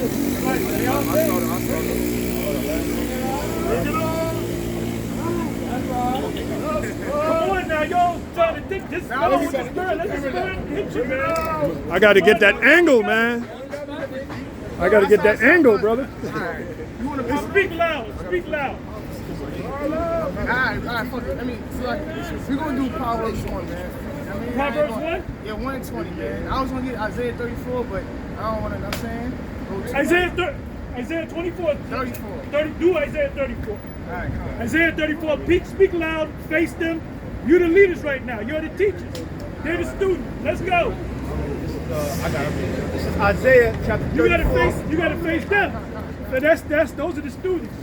Come on now, y'all trying to think this. Let the spirit hit you, man. I got to get that angle, man. I got to get that angle, brother. You want to speak loud? Speak loud. Alright, fuck it. I mean, so like, we're going to do Proverbs 1, man. I mean, Proverbs 1? Yeah, 1 and 20, man. I was going to get Isaiah 34, but I don't want to, I'm saying. Isaiah 24. 34. Do Isaiah 34. Alright, come on. Isaiah 34. Speak loud. Face them. You're the leaders right now. You're the teachers. They're the students. Let's go. This is Isaiah chapter 34. You gotta face them. So those are the students.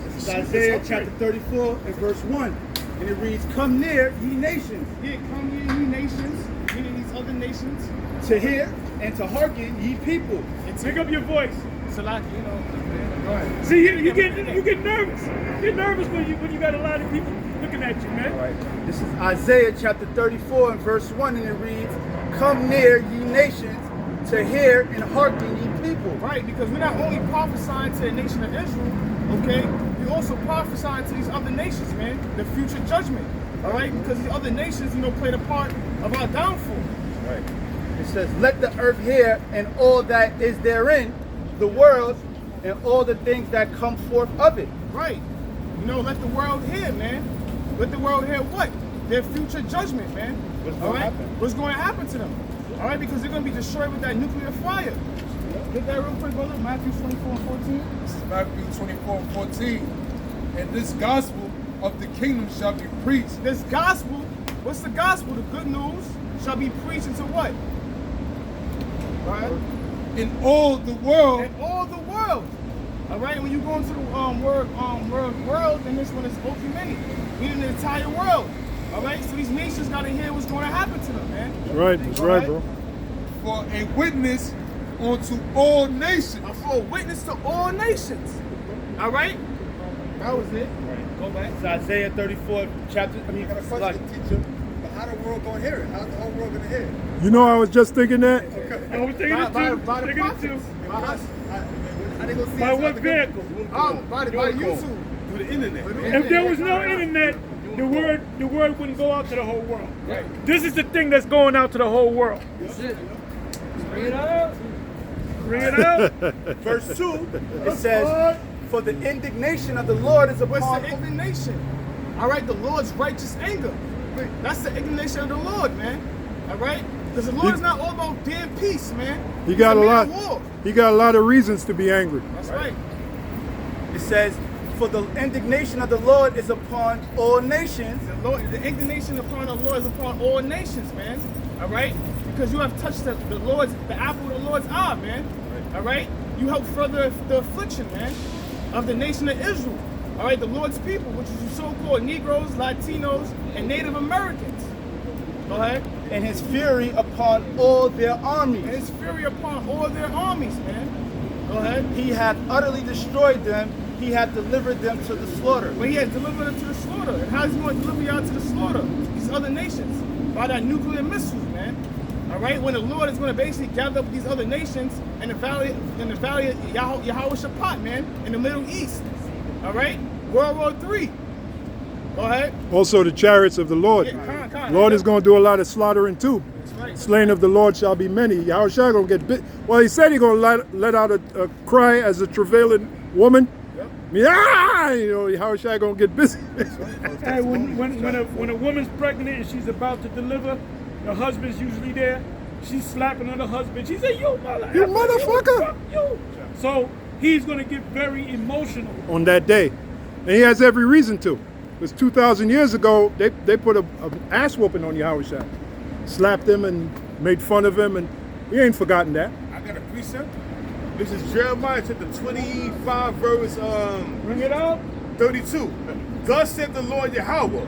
This is Isaiah chapter 34 and verse 1. And it reads, "Come near, ye nations, Yeah, come here, you nations, meaning these other nations. to hear and to hearken, ye people." Pick up your voice. So like, you know, go ahead. See, you get nervous. Get nervous when you got a lot of people looking at you, man. All right. This is Isaiah chapter 34 and verse 1, and it reads, "Come near, ye nations, to hear and hearken, ye people." Right, because we're not only prophesying to the nation of Israel, okay, we also prophesying to these other nations, man, the future judgment. All right, because these other nations, played a part of our downfall. Right. It says, "Let the earth hear and all that is therein, the world and all the things that come forth of it." Right. Let the world hear, man. Let the world hear what? Their future judgment, man. All right? What's going to happen to them? All right, because they're going to be destroyed with that nuclear fire. Get that real quick, brother. Matthew 24 and 14. This is Matthew 24 and 14. "And this gospel of the kingdom shall be preached." This gospel, what's the gospel? The good news shall be preached into what? Right? In all the world. In all the world. All right, when you go into the world, then this one is okumeni, meaning the entire world. All right, so these nations got to hear what's going to happen to them, man. That's right. That's right, bro. For a witness unto all nations. For a witness to all nations. All right, that was it. Right. Go back. It's Isaiah 34 chapter. I got a question, teacher. But how the world gonna hear it? How's the whole world gonna hear it? You know, I was just thinking that. I was thinking it too. By the Thinking it too. prophets. How they gonna see By it? what vehicle? By YouTube. Through the internet. If there was no internet, the word wouldn't go out to the whole world. Right. This is the thing that's going out to the whole world. Bring it out. Bring it out. Verse 2, it says, "For the indignation of the Lord is What's upon..." the indignation? All right, the Lord's righteous anger. That's the indignation of the Lord, man. All right? Because the Lord is not all about damn peace, man. He He's got a a man lot. of war. He got a lot of reasons to be angry. That's right. It says, "For the indignation of the Lord is upon all nations." The indignation upon the Lord is upon all nations, man. All right? Because you have touched the apple of the Lord's eye, man. All right? You help further the affliction, man, of the nation of Israel. All right? The Lord's people, which is the so-called Negroes, Latinos, and Native Americans. Go ahead. "And his fury upon all their And armies. his fury upon all their armies, man. Go ahead. He hath utterly destroyed them. He hath delivered them to the slaughter." But he has delivered them to the slaughter. And how's he going to deliver y'all to the slaughter? These other nations. By that nuclear missiles, man. All right? When the Lord is going to basically gather up these other nations in the valley of Yahweh Shaphat, man, in the Middle East. All right? World War III. Go ahead. Also the chariots of the Lord. Yeah, con. Lord is going to do a lot of slaughtering too. That's right. Slain of the Lord shall be many. Yahushua going to get bit. Well, he said he's going to let out a cry as a travailing woman. Yep. Yeah, Yahushua going to get busy. Hey, when a woman's pregnant and she's about to deliver, the husband's usually there. She's slapping on the husband. She said, "You mother, You motherfucker!" Fuck you." So he's gonna get very emotional. On that day. And he has every reason to. Because 2,000 years ago, they put an ass whooping on Yahushua. Slapped him and made fun of him, and he ain't forgotten that. I got a precept. This is Jeremiah chapter 25, verse Bring it out. 32. "Thus said the Lord Yahweh,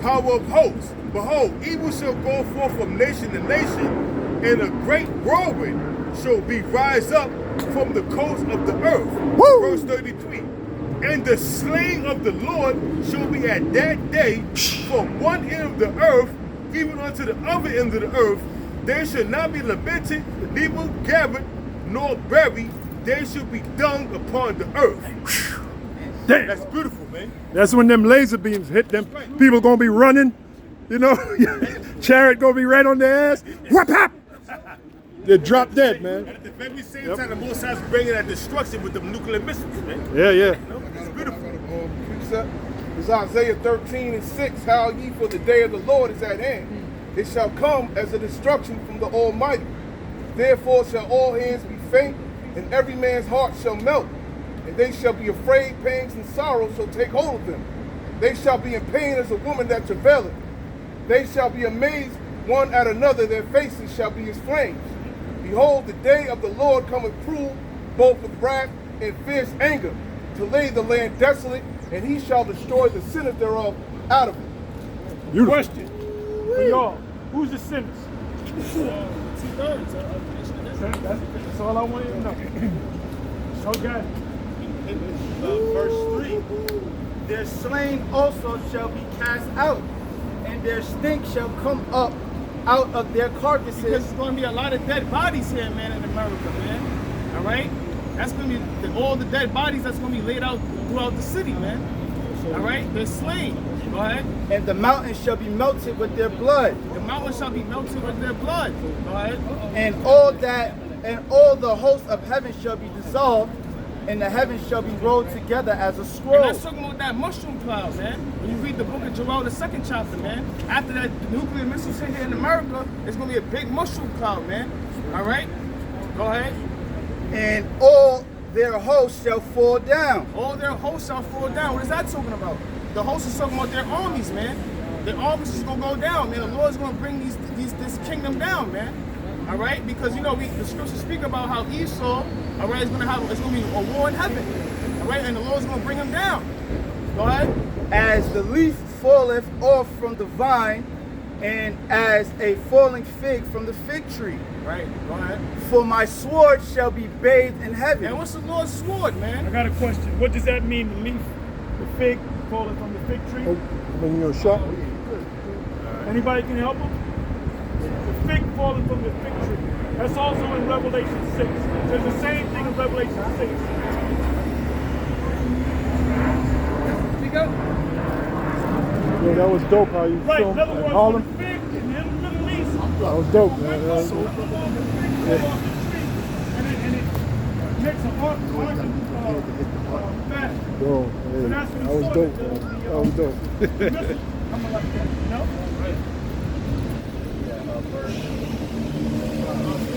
power of hosts, behold, evil shall go forth from nation to nation, and a great whirlwind shall be rise up from the coast of the earth." Woo! Verse 33. "And the slain of the Lord shall be at that day from one end of the earth even unto the other end of the earth. There shall not be lamented, neither gathered, nor buried, they shall be dung upon the earth. Damn. That's beautiful, man. That's when them laser beams hit them. People gonna be running, you know. Chariot gonna be right on their ass. Whap hap. They drop dead, man. And at the very same time, the Most High's bringing that destruction with the nuclear missiles, man. Yeah, yeah. You know? It's beautiful. Precept is Isaiah 13:6. How ye, for the day of the Lord is at hand. It shall come as a destruction from the Almighty. Therefore shall all hands be faint, and every man's heart shall melt. And they shall be afraid, pangs and sorrow shall take hold of them. They shall be in pain as a woman that travaileth. They shall be amazed one at another, their faces shall be as flames. Behold, the day of the Lord cometh cruel, both with wrath and fierce anger, to lay the land desolate, and he shall destroy the sinners thereof out of it. Beautiful. Question for y'all: who's the sinners? Two-thirds of the nation of Israel. That's all I wanted to know. Okay. Verse 3. Their slain also shall be cast out, and their stink shall come up out of their carcasses. Because there's going to be a lot of dead bodies here, man, in America, man. All right? That's going to be all the dead bodies that's going to be laid out throughout the city, man. All right? They're slain. Go ahead. And the mountains shall be melted with their blood. The mountains shall be melted with their blood. Go ahead. And all the hosts of heaven shall be dissolved, and the heavens shall be rolled together as a And scroll. that's talking about that mushroom cloud, man. When you read the book of Joel, the 2nd chapter, man, after that nuclear missiles hit here in America, it's going to be a big mushroom cloud, man. All right? Go ahead. And all their hosts shall fall down. All their hosts shall fall down. What is that talking about? The hosts is talking about their armies, man. Their armies is going to go down, man. The Lord's going to bring this kingdom down, man. All right? Because, you know, the scriptures speak about how Esau, all right, it's going to be a war in heaven. All right? And the Lord's going to bring him down. Go ahead. As the leaf falleth off from the vine, and as a falling fig from the fig tree. Right. Go ahead. For my sword shall be bathed in heaven. And what's the Lord's sword, I man? got a question. What does that mean? The leaf, the fig falling from the fig tree? When you're shot. Anybody can help him? The fig falling from the fig tree. That's also in Revelation 6. There's the same thing in Revelation 6. Speak up. Yeah, that was dope how you Right, filmed in other at words, Harlem. the fig in the Middle East. That was dope, man. Went That was up dope. along the fig off the tree, and it makes an arc fast. Yo, So hey, that's that what was he dope, saw, man. That was dope. the missile coming like that, you know?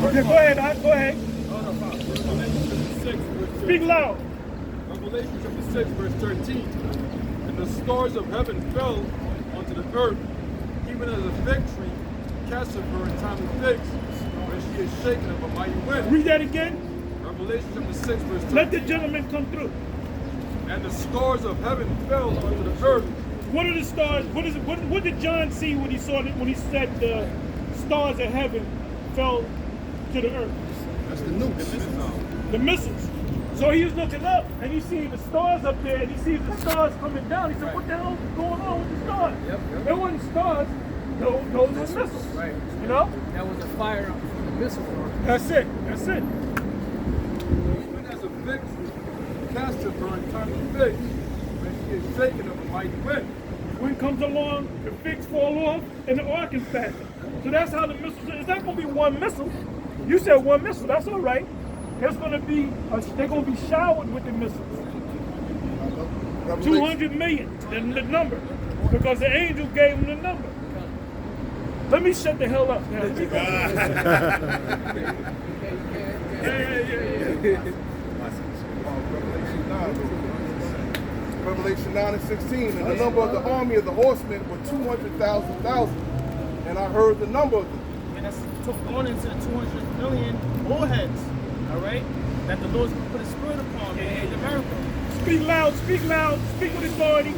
Okay, go ahead, go ahead. Revelation 6, verse Speak loud. Revelation chapter 6, verse 13. And the stars of heaven fell onto the earth, even as a fig tree casteth her in time of figs, when she is shaken of a mighty wind. Read that again. Revelation chapter 6, verse 13. Let the gentleman come through. And the stars of heaven fell onto the earth. What are the stars? What did John see when he saw it, when he said the stars of heaven fell to the earth? That's the nukes. The missiles. So he was looking up and he sees the stars up there and he sees the stars coming down. He said, what the hell is going on with the stars? There wasn't stars, those were missiles. Right. You know? That was a fire from the missile launch. That's it. That's it. Even as a fig tree casteth her in time of figs, when she is shaken of a mighty wind. Wind comes along, the figs fall off, and the ark is fastened. So that's how the missiles. It's not going to be one missile. You said one missile. That's all right. There's going to be. They're going to be showered with the missiles. 200 million, the number, because the angel gave them the number. Let me shut the hell up now. Let me go. Yeah. Revelation 9:16. And the number of the army of the horsemen were 200,000. And I heard the number of them. And that's going into the 200 million warheads. All right? That the Lord's going to put a spirit upon, man, in America. Speak loud, speak loud, speak with authority.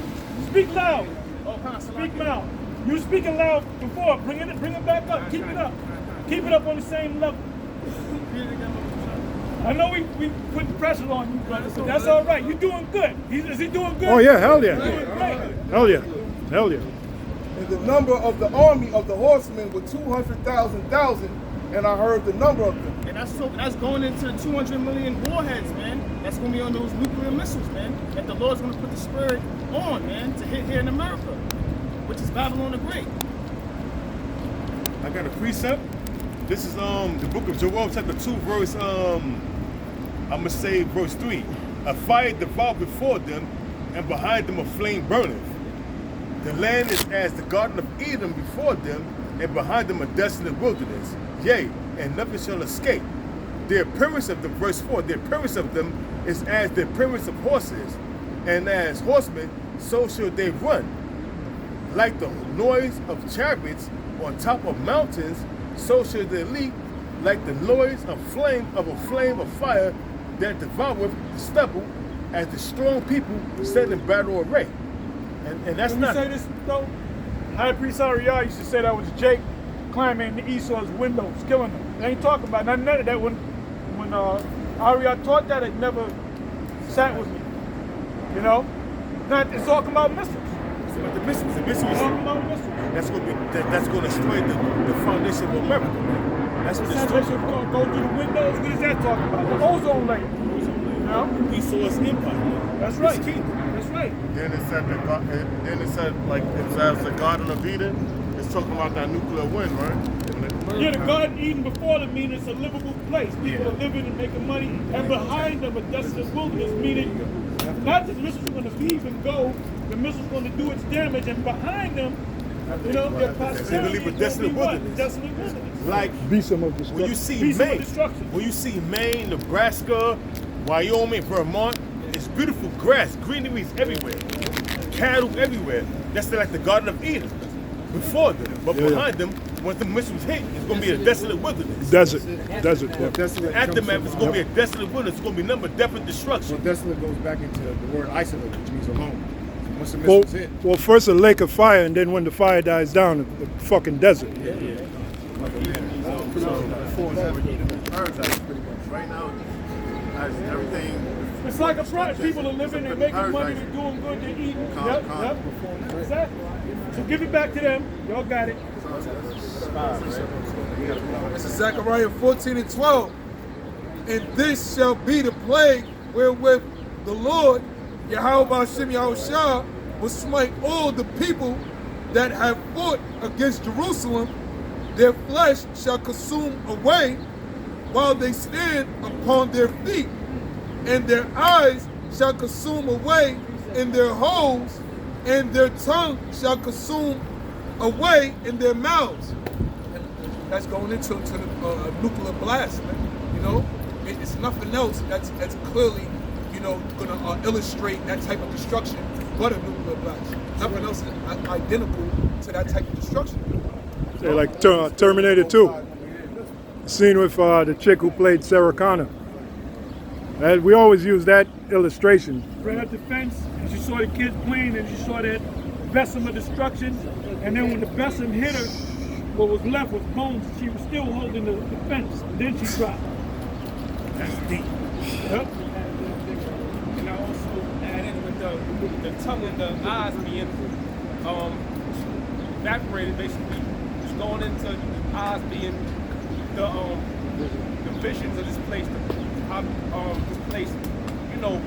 Speak loud. Oh, come on, Speak loud. You were speaking loud before. Bring it back up. Keep it up. Keep it up on the same level. I know we put pressure on you, brother, but that's all right. You're doing good. Is he doing good? Oh yeah, hell yeah. Doing great. Hell yeah. Hell yeah. And the number of the army of the horsemen were 200,000, and I heard the number of them. And that's going into the 200 million warheads, man. That's going to be on those nuclear missiles, man. That the Lord's going to put the spirit on, man, to hit here in America, which is Babylon the Great. I got a precept. This is the book of Joel, chapter 2, verse I'm gonna say verse 3. A fire devoured before them, and behind them a flame burneth. The land is as the garden of Eden before them, and behind them a desolate wilderness. Yea, and nothing shall escape. The appearance of them, verse 4, the appearance of them is as the appearance of horses, and as horsemen, so shall they run. Like the noise of chariots on top of mountains, so shall they leap, like the noise of a flame of fire that devoureth the stubble, as the strong people set in battle array. And that's Let me not. say this though. High Priest Ariel used to say that was Jake climbing the Esau's windows, killing them. They ain't talking about none of that. When Ariel taught that, it never sat with me. You know, it's talking about missiles. But the missiles, It's talking about missiles. that's going to destroy the foundation of America. Man. That's what It says destroys they should go through the windows. What is that talking about? The ozone layer. You know? Esau's empire. That's right. His kingdom. That's right. Then it said like it says the Garden of Eden. It's talking about that nuclear wind, right? Yeah, the Garden of Eden before them mean it's a livable place. People are living and making money. And behind them a desolate wilderness, meaning not that the missiles are going to leave and go, the missile's going to do its damage, and behind them, you know, their posterity believe a is desolate gonna be what? wilderness. Desolate wilderness. Like Besom of when destruction. you see Beast of Maine, destruction. when you see Maine, Nebraska, Wyoming, Vermont, it's beautiful grass, greeneries everywhere, cattle everywhere. That's like the Garden of Eden before them. But behind them, once the missiles hit, it's going to be a desolate wilderness. Desert. Yeah. Desolate Aftermath is going to be a desolate wilderness. It's going to be nothing but death and destruction. So desolate goes back into the word isolate, which means alone. Once the Well, missiles hit, well, first a lake of fire, and then when the fire dies down, a fucking desert. Right now, as everything. It's like a project. People are living, they're making money, they're doing good, they're eating. Yep. Exactly. So give it back to them. Y'all got it. This is Zechariah 14:12. And this shall be the plague wherewith the Lord, Yahweh Hashem Yahushua, will smite all the people that have fought against Jerusalem. Their flesh shall consume away while they stand upon their feet, and their eyes shall consume away in their holes, and their tongue shall consume away in their mouths. And that's going into the nuclear blast, man. You know, it's nothing else that's clearly, you know, going to illustrate that type of destruction but a nuclear blast. Nothing else is identical to that type of destruction. They're like Terminator 2. Scene with the chick who played Sarah Connor. We always use that illustration. Ran up the fence, and she saw the kids playing, and she saw that besom of destruction. And then when the besom hit her, what was left was bones. She was still holding the fence. And then she dropped. That's deep. Yep. And I also add in with the tongue and the eyes being evaporated, basically. It's going into the eyes being the visions of this place, this place, you know,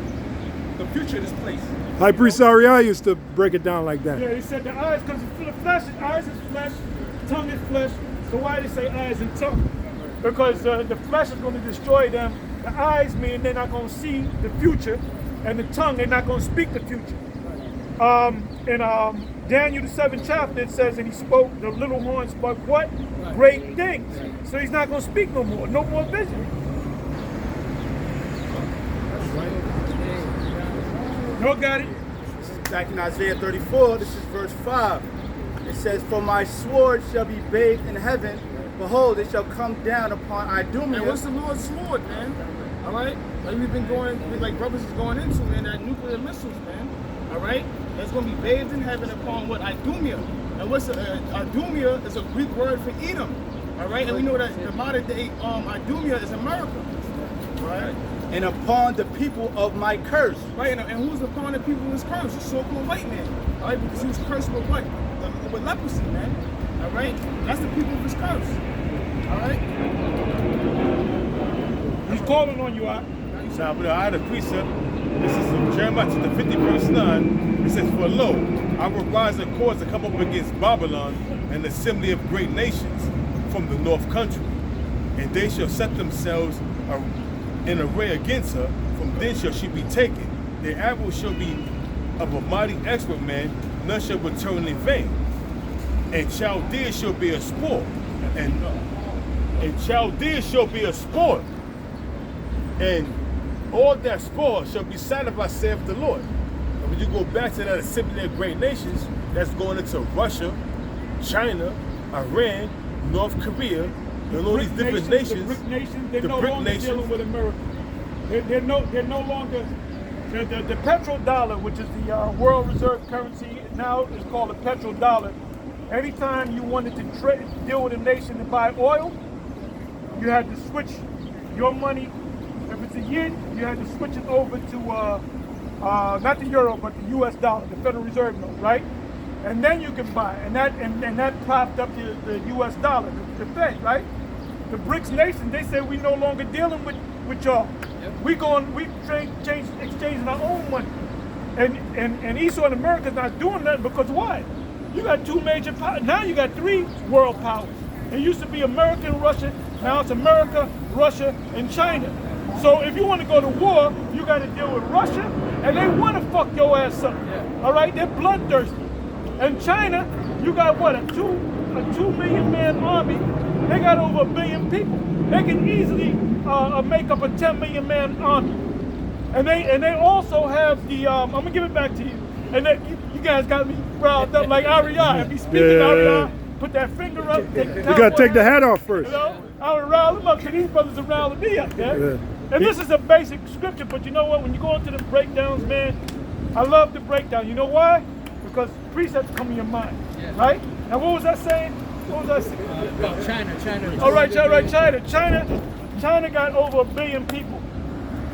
the future of this place. High Priest Ariel used to break it down like that. Yeah, he said the eyes, because the flesh, eyes is flesh, tongue is flesh. So why did they say eyes and tongue? Because the flesh is going to destroy them. The eyes mean they're not going to see the future, and the tongue, they're not going to speak the future. In Daniel the 7th chapter, it says, and he spoke, the little horn spoke what? Great things. So he's not going to speak no more vision. Y'all got it? Back in Isaiah 34, this is verse 5. It says, for my sword shall be bathed in heaven. Behold, it shall come down upon Idumea. And what's the Lord's sword, man? All right? Like we've been going, like brothers is going into, man, that nuclear missiles, man. All right? It's going to be bathed in heaven upon what? Idumea. And what's Idumea is a Greek word for Edom. All right? And we know that the modern day Idumea is America. All right? And upon the people of my curse. Right, and who's upon the people who was cursed? The so-called white man. All right? Because he was cursed with what? With leprosy, man. All right? That's the people of his curse. All right? He's calling on you, I. So I had a precept. This is from Jeremiah chapter 50, verse 9. It says, "For lo, I will rise a cause to come up against Babylon, an assembly of great nations from the north country. And they shall set themselves in array against her. From thence shall she be taken. Their arrow shall be of a mighty expert man, none shall return in vain. And Chaldea shall be a sport. And Chaldea shall be a sport. And all that spoil shall be satisfied, saith the Lord." And when you go back to that assembly of great nations, that's going into Russia, China, Iran, North Korea, and all these different nations. The BRIC nations, they're the no BRIC longer nations. dealing with America. They're no longer, the petrodollar, which is the world reserve currency, now is called a petrodollar. Anytime you wanted to deal with a nation to buy oil, you had to switch your money. If it's a yen, you had to switch it over to, not the euro, but the US dollar, the Federal Reserve note, right? And then you can buy, and that propped up the US dollar, the Fed, right? The BRICS nations, they say we no longer dealing with y'all. Yep. We exchanging our own money. And Esau and America's not doing that because why? You got two major powers, now you got three world powers. It used to be America and Russia, now it's America, Russia, and China. So if you want to go to war, you got to deal with Russia, and they want to fuck your ass up. Yeah. All right, they're bloodthirsty. And China, you got what, a 2 million man army. They got over 1 billion people. They can easily make up a 10 million man army. And they also have the I'm gonna give it back to you. And you guys got me riled up like Ariana. Be speaking Ariana. Put that finger up. You gotta take the hat off first. You know, I would rile them up, so these brothers are riling me up, man. Yeah. And this is a basic scripture, but you know what? When you go into the breakdowns, man, I love the breakdown. You know why? Because precepts come in your mind, right? Now, what was I saying? What was I saying? About China. All right, China. China got over 1 billion people.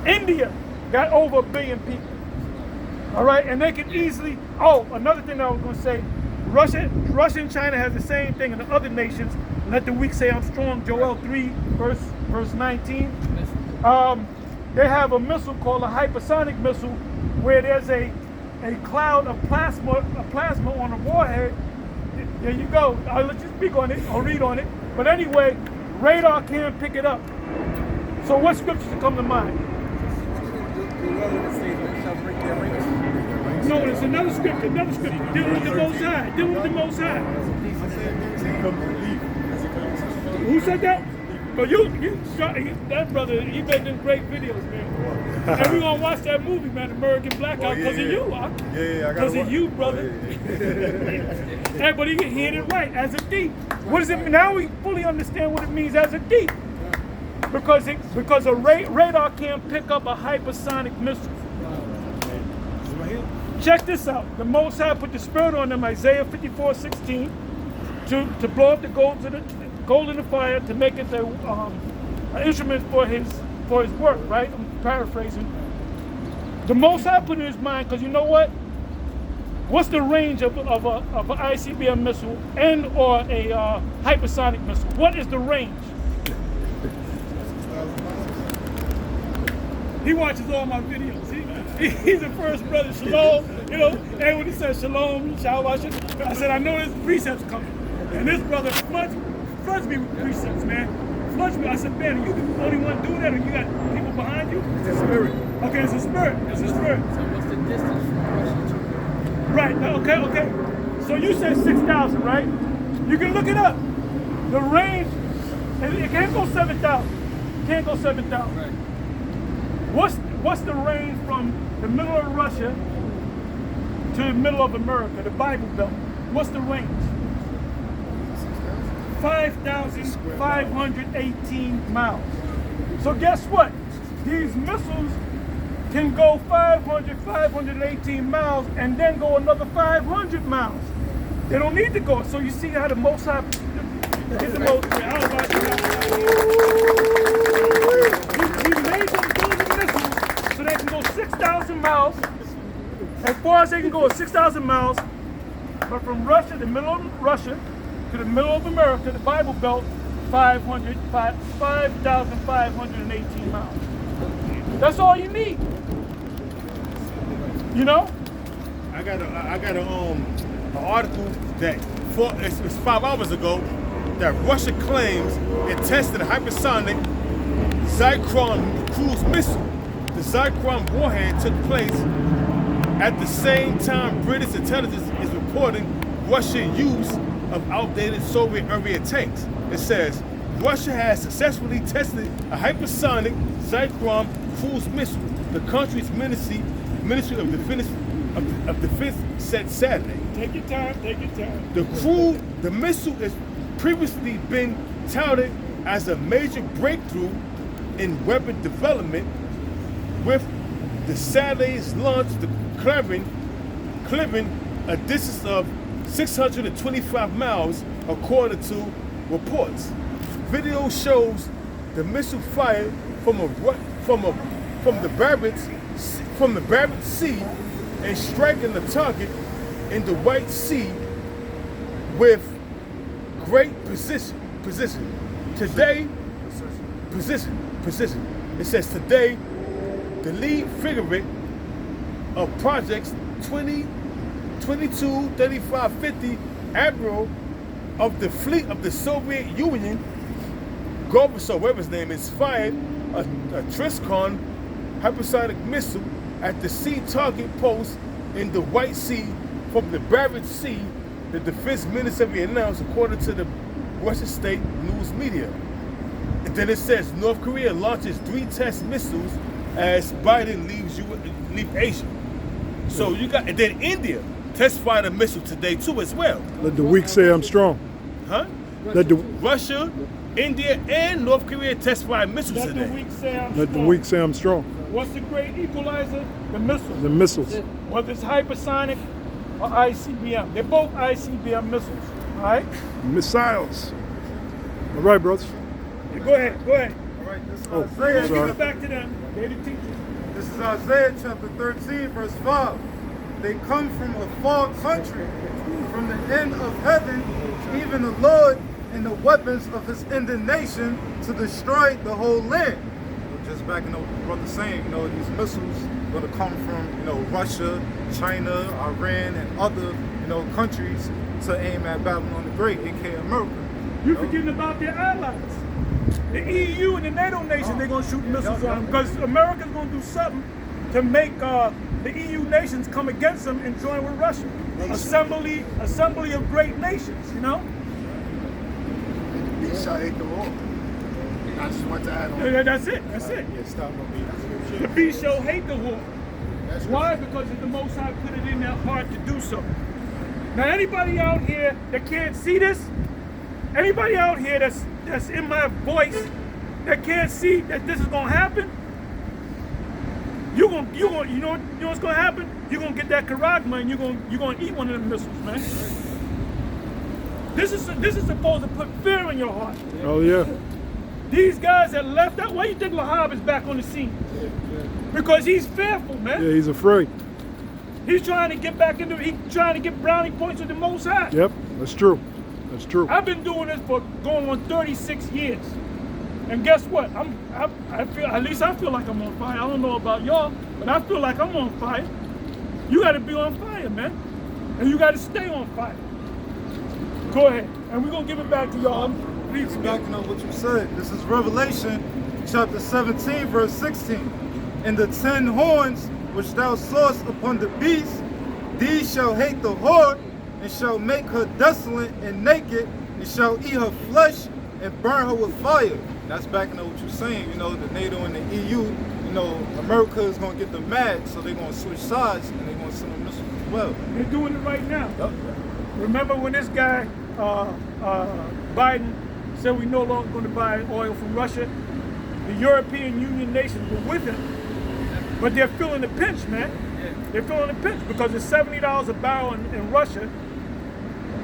India got over 1 billion people. All right, and they can easily. Oh, another thing I was going to say. Russia and China has the same thing in the other nations. Let the weak say I'm strong. Joel 3, verse 19. They have a missile called a hypersonic missile, where there's a cloud of plasma on a warhead. There you go. I'll let you speak on it. I'll read on it. But anyway, radar can't pick it up. So what scriptures come to mind? No, it's another scripture. Deal with the Most High. Who said that? But that brother, he made them great videos, man. And we're gonna watch that movie, man, American Blackout, because of you, huh? Yeah, because of you, brother. Hey, but he hit it right, as a thief. What does it mean? Now we fully understand what it means as a thief. Because a radar can't pick up a hypersonic missile. Check this out. The Most High put the spirit on them, Isaiah 54:16, to blow up the gold in the fire, to make it an instrument for his work, right? I'm paraphrasing. The Most High put in his mind, because you know what? What's the range of an ICBM missile and or a hypersonic missile? What is the range? He watches all my videos. He's the first brother, Shalom. You know, and when he said Shalom, Shalom, I said, I know there's precepts coming. And this brother floods me with precepts, man. Floods me. I said, man, are you the only one doing that, or you got people behind you? It's a spirit. Okay, it's a spirit. It's a spirit. So what's the distance from Russia to? Right. Okay. So you said 6,000, right? You can look it up. The range, it can't go 7,000. Can't go 7,000. Right. What's the range from the middle of Russia to the middle of America, the Bible Belt? What's the range? 5,518 miles. So guess what? These missiles can go 518 miles and then go another 500 miles. They don't need to go. So you see how the Most High is the most. He made them build the missiles so they can go 6,000 miles. As far as they can go 6,000 miles, but from Russia, the middle of Russia, to the middle of America, the Bible Belt, 5,518 miles. That's all you need. You know? I got an article that it's 5 hours ago that Russia claims it tested a hypersonic Zyklon cruise missile. The Zyklon warhead took place at the same time British intelligence is reporting Russian use of outdated Soviet-era tanks. It says Russia has successfully tested a hypersonic Zyklon cruise missile. The country's Ministry of Defense said Saturday. Take your time, take your time. The missile has previously been touted as a major breakthrough in weapon development, with the Saturday's launch clearing a distance of 625 miles, according to reports. Video shows the missile fired from the Barents Sea and striking the target in the White Sea with great precision. Today, precision. It says today, the lead figure of projects 22, 35, 50 admiral of the fleet of the Soviet Union, Gorbachev, whatever his name is, fired a Triskon hypersonic missile at the sea target post in the White Sea from the Barents Sea, the defense ministry announced, according to the Russian state news media. And then it says North Korea launches 3 test missiles as Biden leaves Asia. So you got, and then India test fired a missile today too as well. Let the weak say I'm strong. Huh? Russia, India, and North Korea test fired missiles Let today. the weak say I'm Let the strong. weak say I'm strong. What's the great equalizer? The missiles. The missiles. Whether it's hypersonic or ICBM. They're both ICBM missiles. All right? Missiles. All right, brothers. Yeah, go ahead. All right, this is Oh, Isaiah. Give sorry. it back to them. They're the teachers. This is Isaiah chapter 13, verse 5. They come from a far country, from the end of heaven, even the Lord and the weapons of his indignation to destroy the whole land. Just backing up what the brother's saying, these missiles going to come from, Russia, China, Iran, and other, countries to aim at Babylon the Great, aka America. You're forgetting about their allies. The EU and the NATO nations, they're going to shoot missiles on them because America's going to do something to make the EU nations come against them and join with Russia. Assembly of great nations, He shall hate the war. I just want to add on. That's it. Yeah, stop on me. The beast shall hate the war. Why? Because the Most High put it in their heart to do so. Now, anybody out here that can't see this, anybody out here that's in my voice that can't see that this is gonna happen, you know what's gonna happen? You're gonna get that karagma and you're gonna eat one of them missiles, man. This is supposed to put fear in your heart. Oh, yeah. These guys that left out, why you think Lahab is back on the scene? Because he's fearful, man. Yeah, he's afraid. He's trying to get back he's trying to get brownie points with the Most High. Yep, that's true. That's true. I've been doing this for going on 36 years. And guess what? I feel, at least I feel like I'm on fire. I don't know about y'all, but I feel like I'm on fire. You gotta be on fire, man. And you gotta stay on fire. Go ahead. And we're gonna give it back to y'all. Please Backing up what you said. This is Revelation chapter 17, verse 16. And the 10 horns which thou sawest upon the beast, these shall hate the whore, and shall make her desolate and naked, and shall eat her flesh and burn her with fire. That's backing up what you're saying. The NATO and the EU, America is going to get them mad, so they're going to switch sides, and they're going to send them missiles as well. They're doing it right now. Yep. Remember when this guy, Biden, said we no longer going to buy oil from Russia? The European Union nations were with him, but they're feeling the pinch, man. They're feeling the pinch because it's $70 a barrel in Russia.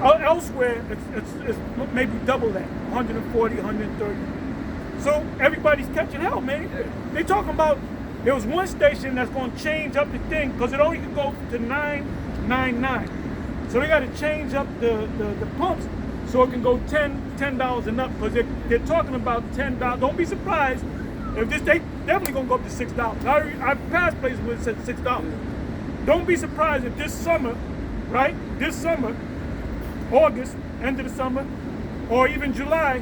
Elsewhere, it's maybe double that, 140, 130. So everybody's catching hell, man. They talking about there was one station that's going to change up the thing because it only could go to 999. So they got to change up the pumps so it can go 10, $10 and up because they're talking about $10. Don't be surprised if this, they definitely gonna go up to $6. I've passed places where it said $6. Don't be surprised if this summer, right? This summer, August, end of the summer, or even July,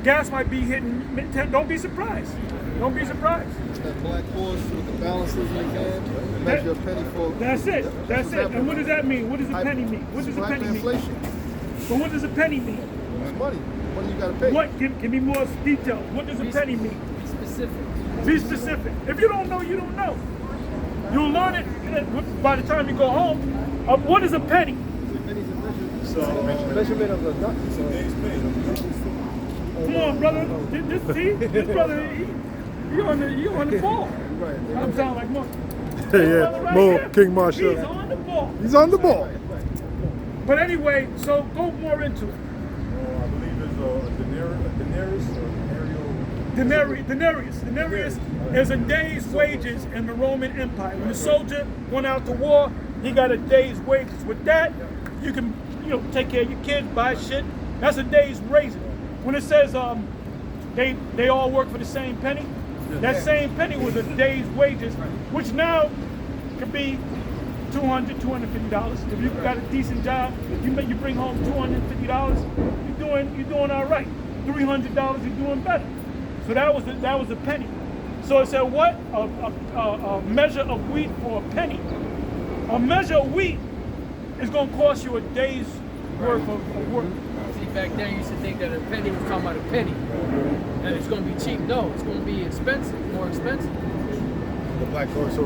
gas might be hitting 10. Don't be surprised. Don't be surprised. That black horse with the balances in the hand, measure a penny for. That's it. That's it. And what does that mean? What does a penny mean? What does a penny mean? Inflation. But what does a penny mean? It's money. Money you gotta pay. What? Give me more details. What does a penny mean? Be specific. Be specific. If you don't know, you don't know. You'll learn it by the time you go home. What is a penny? Measurement of the nut. Come on, brother. This brother, he on the ball. I'm sounding like Mo. Yeah, Mo, King Marshall. He's on the ball. He's on the ball. But anyway, so go more into it. I believe it's a denarius or Denarius is a day's wages in the Roman Empire. When a soldier went out to war, he got a day's wages. With that, you can, take care of your kids, buy shit. That's a day's wages. When it says they all work for the same penny, that same penny was a day's wages, which now could be $200, $250. If you got a decent job, you bring home $250, you're doing all right. $300, you're doing better. So that was a penny. So it said what? A measure of wheat for a penny. A measure of wheat is going to cost you a day's worth of work. See, back then you used to think that a penny was talking about a penny. And it's going to be cheap. No, it's going to be expensive, more expensive. The black horse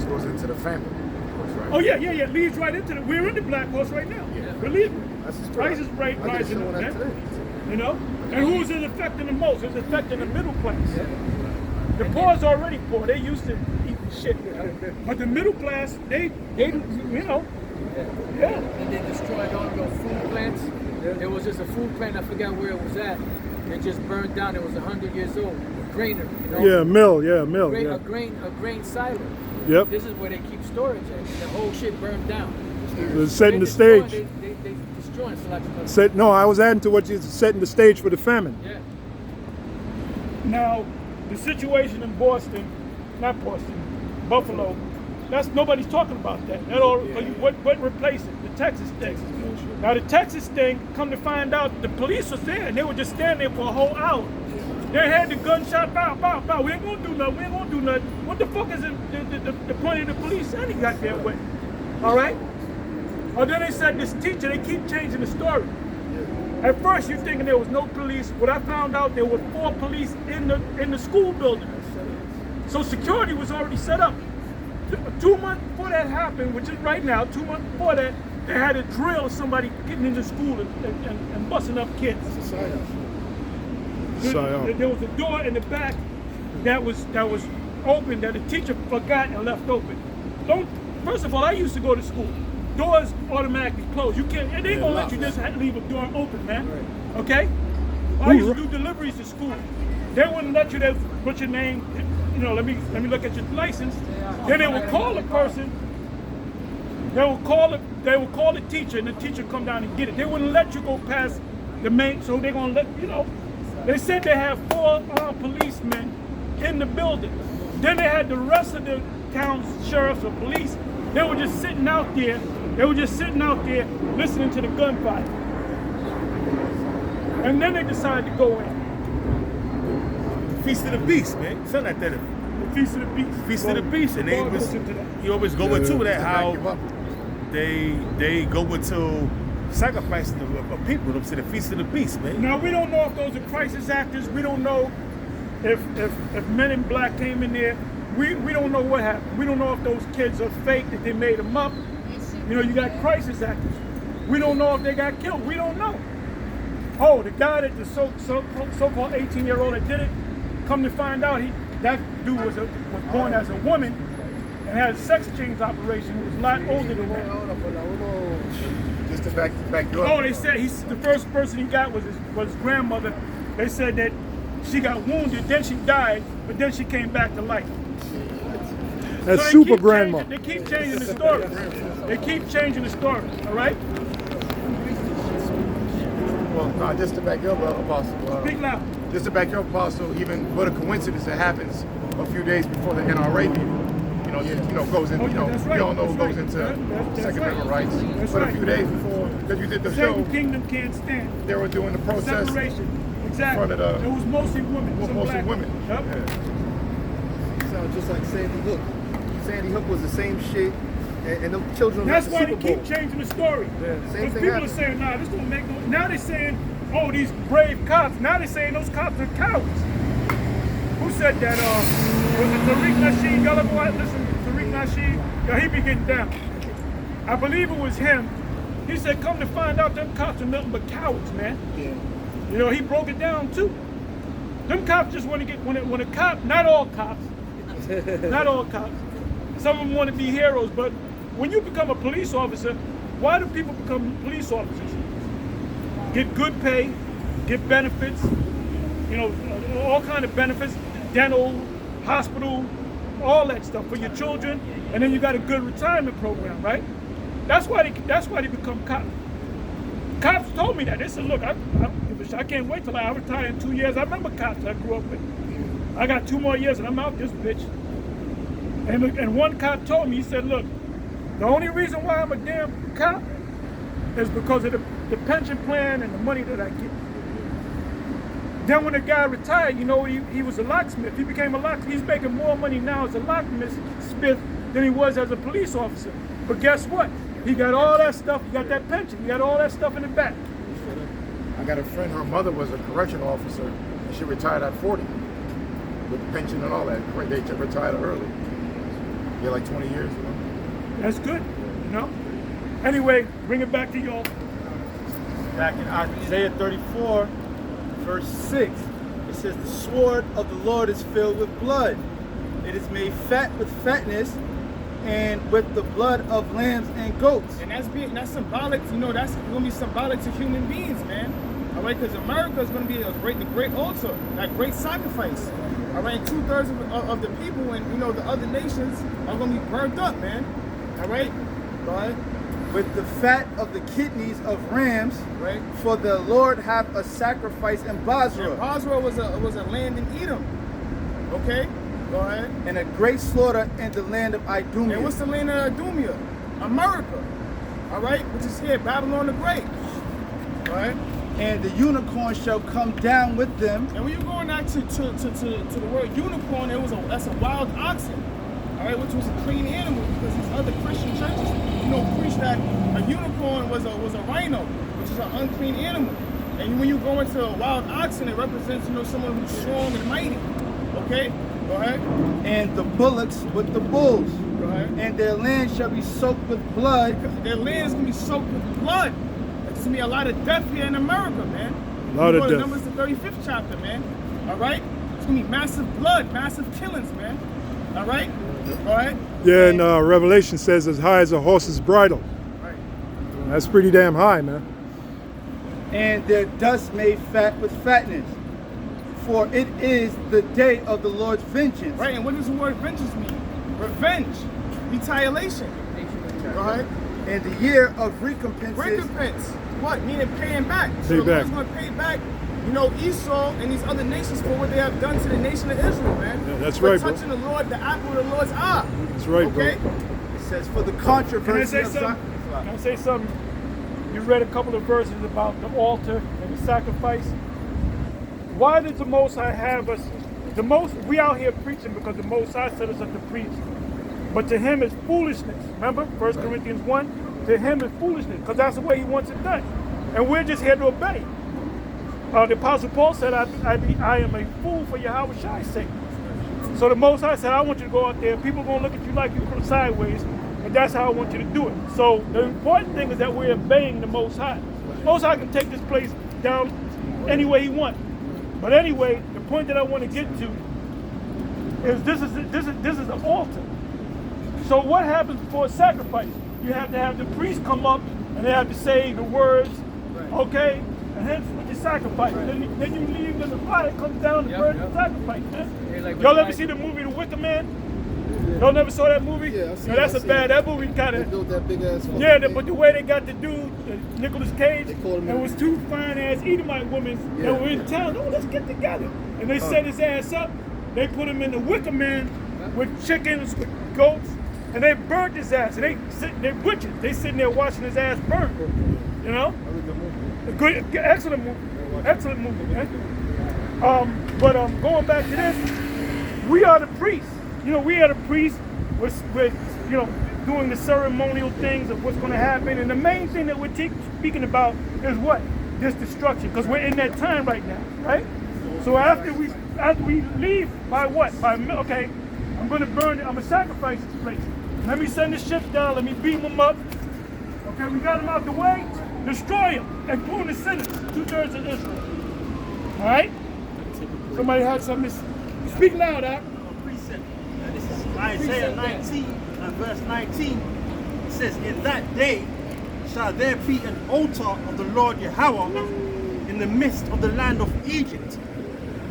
goes into the family. Right? Oh yeah, leads right into it. We're in the black horse right now. Yeah. Believe me. That's his Prices story. rising. I did today. And who's it affecting the most? It's affecting the middle class. The poor's already poor. They used to eating shit. But the middle class, they And they destroyed all those food plants. There was just a food plant, I forgot where it was at. It just burned down. It was 100 years old. A grainer, Yeah, mill. A grain silo. Yep. This is where they keep storage, and the whole shit burned down. It's setting the stage. They destroying so No, I was adding to what you setting the stage for the famine. Yeah. Now, the situation in Buffalo, nobody's talking about that. What replaced it? The Texas thing. Now the Texas thing, come to find out, the police was there and they were just standing there for a whole hour. They had the gunshot, bow, bow, bow. We ain't gonna do nothing. What the fuck is the point of the police any goddamn way? All right? Or then they said this teacher, they keep changing the story. At first you're thinking there was no police. What I found out, there were 4 police in the school building. So security was already set up. 2 months before that happened, which is right now, 2 months before that, they had a drill of somebody getting into school and busting up kids. There was a door in the back that was open that the teacher forgot and left open. First of all, I used to go to school. Doors automatically close. You can't. They ain't gonna let you just leave a door open, man. Okay? I used to do deliveries to school. They wouldn't let you put your name. Let me look at your license. Then they would call the person. They would call the teacher, and the teacher come down and get it. They wouldn't let you go past the main. So they're gonna let They said they had 4 armed policemen in the building. Then they had the rest of the town's sheriffs or police. They were just sitting out there. Listening to the gunfire. And then they decided to go in. Feast of the Beast, man. Something like that. The Feast of the Beast. Feast of the Beast. And they was, you always go into that, how they go into sacrificing of people. To the Feast of the Beast, man. Now, we don't know if those are crisis actors. We don't know if Men in Black came in there. We don't know what happened. We don't know if those kids are fake, that they made them up. You got crisis actors. We don't know if they got killed. We don't know. Oh, the guy that the so-called 18-year-old that did it, come to find out, that dude was born as a woman and had a sex change operation. He was a lot older than that. Just to back you up. Oh, they said the first person he got was his grandmother. They said that she got wounded, then she died, but then she came back to life. That's so super grandma. They keep changing the story. All right? Well, no, just to back up, Apostle. Speak loud. Just to back up, Apostle. Even what a coincidence that happens a few days before the NRA meeting. Goes in. Okay, that's right. We all know That's goes right. into That's Second right. Amendment rights. That's But right. a few days before, because you did the show, Certain kingdom can't stand. they were doing the protest. Separation. Exactly. In front of it was mostly women. Well, some mostly black women. Yep. Sounds just like Sandy Hook. Sandy Hook was the same shit, and them children That's at why the they Super Bowl. keep changing the story. Same Because thing people are happened. saying, nah, this don't make no. Now they're saying, oh, these brave cops. Now they're saying those cops are cowards. Who said that? Was it Tariq Nasheed? Y'all ever watch? Listen, Tariq Nasheed. Yeah, he be getting down. I believe it was him. He said, come to find out, them cops are nothing but cowards, man. Yeah. You know, he broke it down too. Them cops just want to get, when a cop, not all cops, not all cops. Some of them want to be heroes, but when you become a police officer, why do people become police officers? Get good pay, get benefits, all kind of benefits, dental, hospital, all that stuff for your children, and then you got a good retirement program, right? That's why they become cops. Cops told me that. They said, look, I can't wait till I retire in 2 years. I remember cops I grew up with. I got 2 more years and I'm out this bitch. And one cop told me, he said, look, the only reason why I'm a damn cop is because of the pension plan and the money that I get. Then when the guy retired, he was a locksmith. He became a locksmith. He's making more money now as a locksmith than he was as a police officer. But guess what? He got all that stuff. He got that pension. He got all that stuff in the back. I got a friend, her mother was a correctional officer, and she retired at 40 with pension and all that. They retired early. Yeah, like 20 years. That's good, Anyway, bring it back to y'all. Back in Isaiah 34, verse 6, it says, the sword of the Lord is filled with blood. It is made fat with fatness, and with the blood of lambs and goats. And that's symbolic, that's gonna be symbolic to human beings, man. All right, because America is gonna be the great altar, that great sacrifice. All right, 2/3 of the people and the other nations are gonna be burnt up, man. All right, go ahead. With the fat of the kidneys of rams, Right. for the Lord hath a sacrifice in Basra. And Basra was a land in Edom. Okay, go ahead. And a great slaughter in the land of Idumea. And what's the land of Idumea? America. All right, which is here, Babylon the Great. All right. And the unicorn shall come down with them. And when you're going out to the word unicorn, that's a wild oxen. All right, which was a clean animal, because these other Christian churches, preach that a unicorn was a rhino, which is an unclean animal. And when you go into a wild oxen, it represents someone who's strong and mighty. Okay, go ahead. And the bullocks with the bulls. Go ahead. And their land shall be soaked with blood. Their land is gonna be soaked with blood. There's gonna be a lot of death here in America, man. A lot of death. Numbers the 35th chapter, man. All right, it's gonna be massive blood, massive killings, man. All right. All right. Yeah, and Revelation says as high as a horse's bridle. Right. That's pretty damn high, man. And their dust made fat with fatness. For it is the day of the Lord's vengeance. Right, and what does the word vengeance mean? Revenge, retaliation. Go ahead. And the year of recompense. Recompense. What? Meaning paying back. So Pay the back. Lord's going to pay back, Esau and these other nations for what they have done to the nation of Israel, man. Yeah, that's for right, bro. touching the Lord, the apple of the Lord's eye. That's right, Okay? bro. It says, for the Can I controversy say of something? Can I say something? You read a couple of verses about the altar and the sacrifice. Why does the Most High have us? We out here preaching because the Most High set us up to preach. But to him is foolishness. Remember, 1 Corinthians 1? To him is foolishness, because that's the way he wants it done. And we're just here to obey. The Apostle Paul said, I am a fool for Yahweh's sake. So the Most High said, I want you to go out there. People are going to look at you like you're sideways, and that's how I want you to do it. So the important thing is that we're obeying the Most High. Most High can take this place down any way he wants. But anyway, the point that I want to get to is this is an altar. So what happens before a sacrifice? You have to have the priest come up and they have to say the words, okay? And hence with the sacrifice. Then you leave and the fire comes down and burns the sacrifice, man. Y'all ever see the movie The Wicker Man? Y'all never saw that movie? Yeah, I seen No, that's it, I a bad. seen That movie kind They of. built that big ass. fucking Yeah, thing. but the way they got the dude, Nicolas Cage, They called him there in. was two fine ass Edomite women Yeah. that were in town. Oh, let's get together. And they set his ass up. They put him in the Wicker Man with chickens, with goats, and they burnt his ass. And they're witches. They sitting there watching his ass burn. You know? That was a good movie. A good, excellent movie. Excellent movie, man. But going back to this, we are the priests. You know, we are the priests with you know, doing the ceremonial things of what's going to happen. And the main thing that we're speaking about is what? This destruction. Because we're in that time right now, right? So after we leave, by what? Okay, I'm going to burn it. I'm going to sacrifice this place. Let me send the ships down. Let me beat them up. Okay, we got them out the way. Destroy them, including the sinners, 2/3 of Israel. All right? Somebody had something. Speak loud, Doc. Precept. This is Isaiah 19 and verse 19. It says, "In that day shall there be an altar of the Lord Yahweh in the midst of the land of Egypt,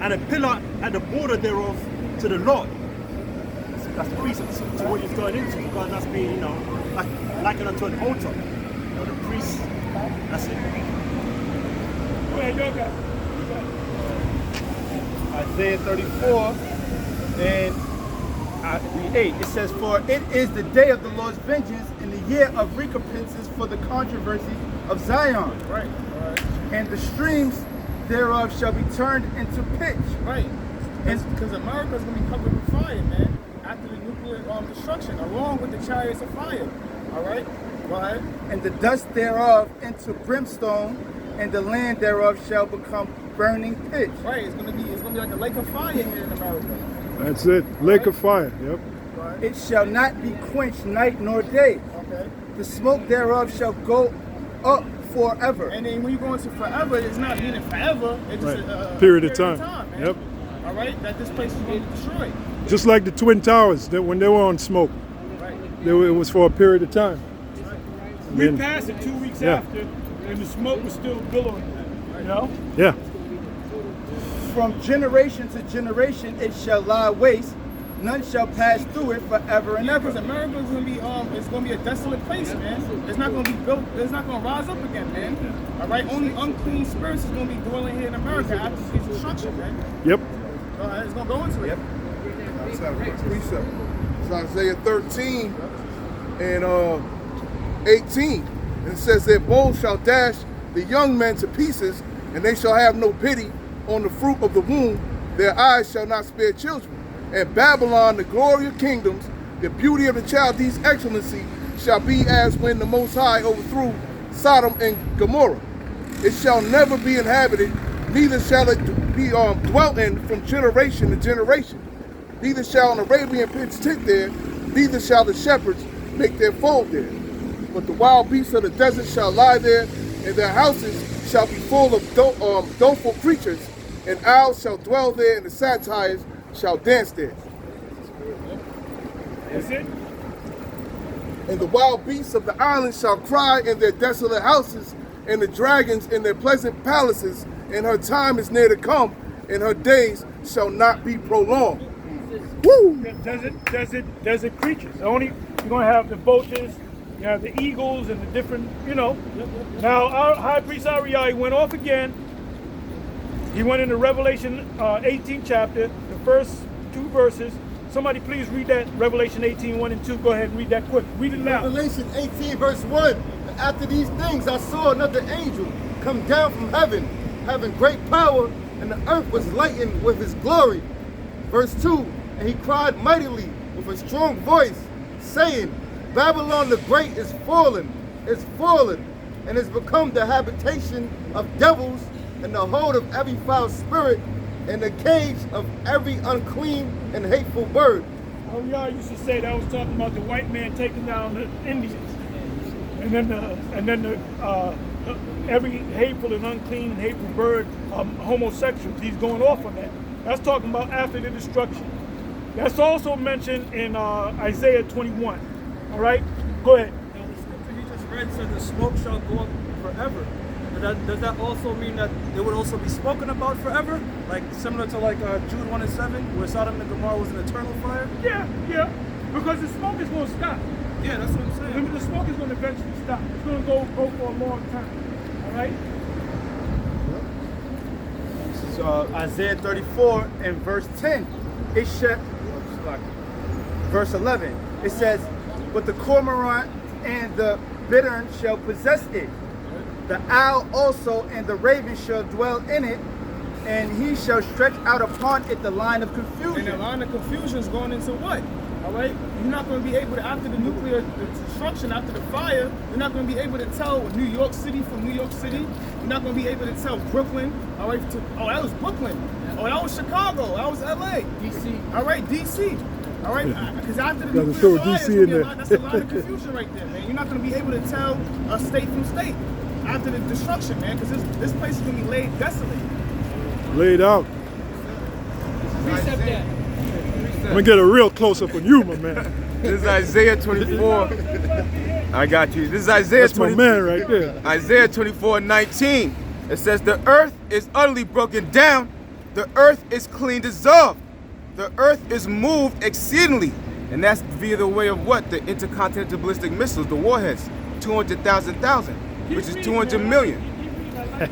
and a pillar at the border thereof to the Lord." That's the precept. So what you're going into, because that's being, you know, likened unto an altar. You know, the priest. That's it. Go ahead, y'all got it. Isaiah 34 and 8. It says, "For it is the day of the Lord's vengeance and the year of recompenses for the controversy of Zion. Right. And the streams thereof shall be turned into pitch." Right. Because America's going to be covered with fire, man, after the nuclear destruction, along with the chariots of fire. All right? Go ahead. "And the dust thereof into brimstone, and the land thereof shall become burning pitch." Right. It's going to be like a lake of fire here in America. That's it. Lake of fire. Yep. Right. "It shall not be quenched night nor day. Okay. The smoke thereof shall go up forever." And then when you go into forever, it's not meaning forever. It's just Right. a Period of time. man. Yep. All right. That this place is going to be destroyed. Just like the Twin Towers, that when they were on smoke, Right. it was for a period of time. We Then- passed it 2 weeks Yeah. after, and the smoke was still billowing. You know? Yeah. "From generation to generation it shall lie waste, none shall pass through it forever and ever." Because America is going to be it's going to be a desolate place, man. It's not going to be built. It's not going to rise up again, man. All right. Only unclean spirits is going to be dwelling here in America after this destruction, man. Yep. It's going to go into it. Let's have a quick precept. It's Isaiah 13 and 18. And it says, "Their bows shall dash the young men to pieces, and they shall have no pity on the fruit of the womb. Their eyes shall not spare children. And Babylon, the glory of kingdoms, the beauty of the Chaldees' excellency, shall be as when the Most High overthrew Sodom and Gomorrah. It shall never be inhabited, neither shall it be dwelt in from generation to generation. Neither shall an Arabian pitch tent there, neither shall the shepherds make their fold there. But the wild beasts of the desert shall lie there, and their houses shall be full of doleful creatures, and owls shall dwell there, and the satyrs shall dance there. That's it. And the wild beasts of the islands shall cry in their desolate houses, and the dragons in their pleasant palaces, and her time is near to come, and her days shall not be prolonged." Woo! Desert creatures. Only you're gonna have the vultures, you have the eagles, and the different, you know. Now our high priest Ariel went off again. He went into Revelation 18 chapter, the first 2 verses. Somebody please read that Revelation 18, 1 and 2. Go ahead and read that quick. Read it loud. Revelation 18 verse 1. "After these things I saw another angel come down from heaven, having great power, and the earth was lightened with his glory." Verse 2. "And he cried mightily with a strong voice, saying, Babylon the Great is fallen, and is become the habitation of devils, and the hold of every foul spirit, and the cage of every unclean and hateful bird." Oh, y'all used to say that was talking about the white man taking down the Indians, and then every hateful and unclean and hateful bird, homosexuals. He's going off on that. That's talking about after the destruction. That's also mentioned in Isaiah 21. All right, go ahead. Now, the scripture you just read said the smoke shall go up forever. Does that also mean that it would also be spoken about forever? Like similar to like Jude 1 and 7, where Sodom and Gomorrah was an eternal fire? Yeah. Because the smoke is going to stop. Yeah, that's what I'm saying. Remember, the smoke is going to eventually stop. It's going to go for a long time. All right? This is Isaiah 34 and verse 10. It shall, verse 11. It says, "But the cormorant and the bittern shall possess it. The owl also and the raven shall dwell in it, and he shall stretch out upon it the line of confusion." And the line of confusion is going into what? All right? You're not going to be able to, after the nuclear destruction, after the fire, you're not going to be able to tell New York City from New York City. You're not going to be able to tell Brooklyn. All right? Oh, that was Brooklyn. Oh, that was Chicago. That was LA. DC. All right, DC. All right? Because after the nuclear fire, DC in there. that's a lot of confusion right there, man. You're not going to be able to tell a state from state after the destruction, man, because this place is going to be laid desolate. Laid out. Precept that. I'm gonna get a real close up on you, my man. This is Isaiah 24. I got you. This is Isaiah That's my 24. man right there. Isaiah 24:19. It says, "The earth is utterly broken down. The earth is clean dissolved. The earth is moved exceedingly." And that's via the way of what? The intercontinental ballistic missiles, the warheads. 200,000, which is 200 million.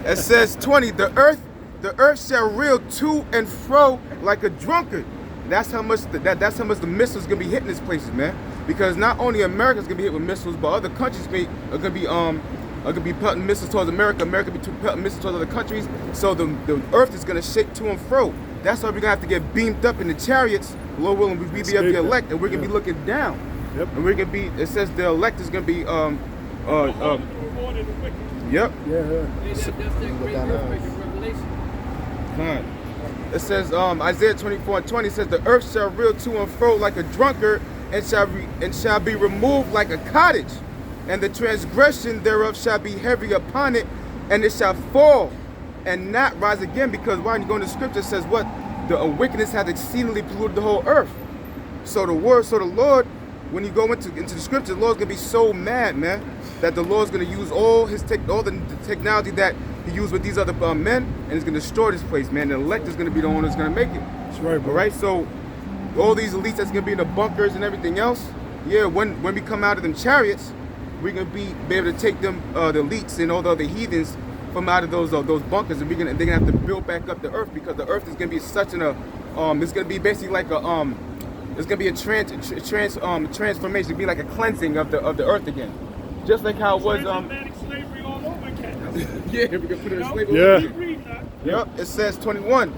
It says 20, the earth shall reel to and fro like a drunkard. That's how much that's how much the missiles gonna be hitting these places, man. Because not only America's gonna be hit with missiles, but other countries are gonna be putting missiles towards America. America be putting missiles towards other countries. So the earth is gonna shake to and fro. That's why we're gonna have to get beamed up in the chariots. Lord willing, we be of the elect, and we're gonna be looking down. Yep. And we're gonna be. It says the elect is gonna be Yep. Yeah. That's that great earthquake in Revelation. It says Isaiah 24:20 says, "The earth shall reel to and fro like a drunkard, and shall be removed like a cottage, and the transgression thereof shall be heavy upon it, and it shall fall and not rise again." Because when you go into scripture, it says what? The wickedness hath exceedingly polluted the whole earth. So the Lord, when you go into the scripture, the Lord's gonna be so mad, man, that the Lord's gonna use all the technology that He used with these other men, and He's gonna destroy this place, man. The elect is gonna be the one that's gonna make it. That's right, bro. All right, so all these elites that's gonna be in the bunkers and everything else, yeah, when we come out of them chariots, we're gonna be able to take them, the elites and all the other heathens from out of those bunkers, and they're gonna have to build back up the earth, because the earth is gonna be such it's gonna be basically like it's gonna be a transformation, it'll be like a cleansing of the earth again, just like how it was Slavery all over again. yeah, we can put it in slavery. Yeah. Yep, it says 21.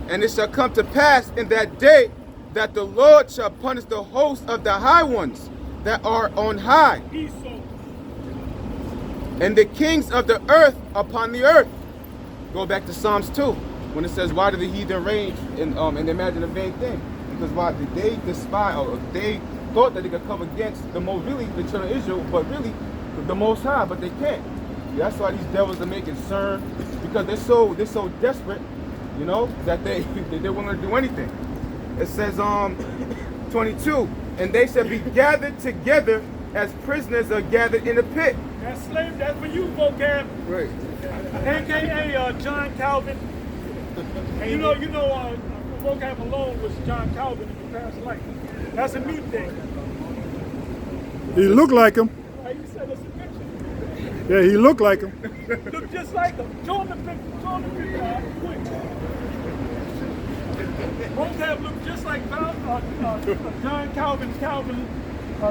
"And it shall come to pass in that day that the Lord shall punish the host of the high ones that are on high, and the kings of the earth upon the earth." Go back to Psalms 2, when it says, "Why do the heathen rage and imagine a vain thing?" Because why? They despise, or they thought that they could come against the children of Israel, but really the Most High, but they can't. That's why these devils are making CERN, because they're so desperate, you know, that they're willing to do anything. It says 22, "And they shall be gathered together as prisoners are gathered in a pit." That's slave. That's for you, vocab. Right. AKA John Calvin. And you know, vocab alone was John Calvin in the past life. That's a me thing. He looked like him. Right? You said it's a picture. Yeah, he looked like him. Look just like him. Show him the picture. Show him the picture. Quick. Vocab looked just like John Calvin.